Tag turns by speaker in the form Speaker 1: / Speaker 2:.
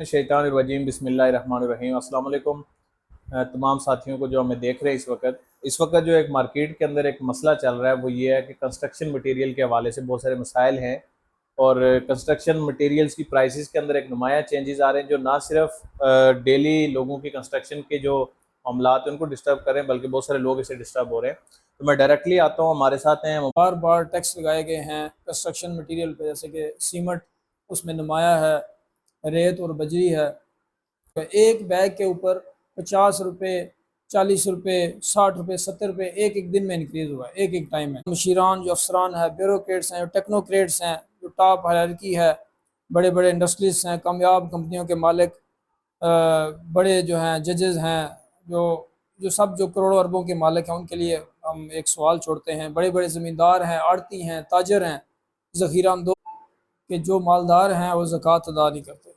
Speaker 1: बिस्मिल्लाहिर्रहमानिर्रहीम बिस्मिल्लाहिर्रहमानिर्रहीम अस्सलाम वालेकुम। तमाम साथियों को जो हमें देख रहे हैं इस वक्त जो एक मार्केट के अंदर एक मसला चल रहा है वो ये है कि कंस्ट्रक्शन मटेरियल के हवाले से बहुत सारे मसाइल हैं और कंस्ट्रक्शन मटेरियल्स की प्राइसेस के अंदर एक नुमाया चेंजेस आ रहे हैं जो ना सिर्फ डेली लोगों की कंस्ट्रक्शन के जो मामलात हैं उनको डिस्टर्ब कर रहे हैं बल्कि बहुत सारे लोग इसे डिस्टर्ब हो रहे हैं। तो मैं डायरेक्टली आता हूँ, हमारे साथ हैं।
Speaker 2: बार बार टैक्स लगाए गए हैं कंस्ट्रक्शन मटेरियल पे, जैसे कि सीमेंट उसमें नुमाया है, रेत और बजरी है। तो एक बैग के ऊपर 50 रुपये, 40 रुपये, 60 रुपये, 70 रुपये एक एक दिन में इंक्रीज़ हुआ है, एक एक टाइम में। मशीरान जो अफसरान है, ब्यूरोक्रेट्स हैं, जो टेक्नोक्रेट्स हैं, जो टॉप हायरार्की है, बड़े बड़े इंडस्ट्रीज हैं, कामयाब कंपनियों के मालिक, बड़े जो हैं जजेस हैं, जो जो सब जो करोड़ों अरबों के मालिक हैं, उनके लिए हम एक सवाल छोड़ते हैं। बड़े बड़े ज़मींदार हैं, आड़ती हैं, ताजर हैं, ज़ख़ीरा अंदोज़ के जो मालदार हैं वो ज़कात अदा नहीं करते।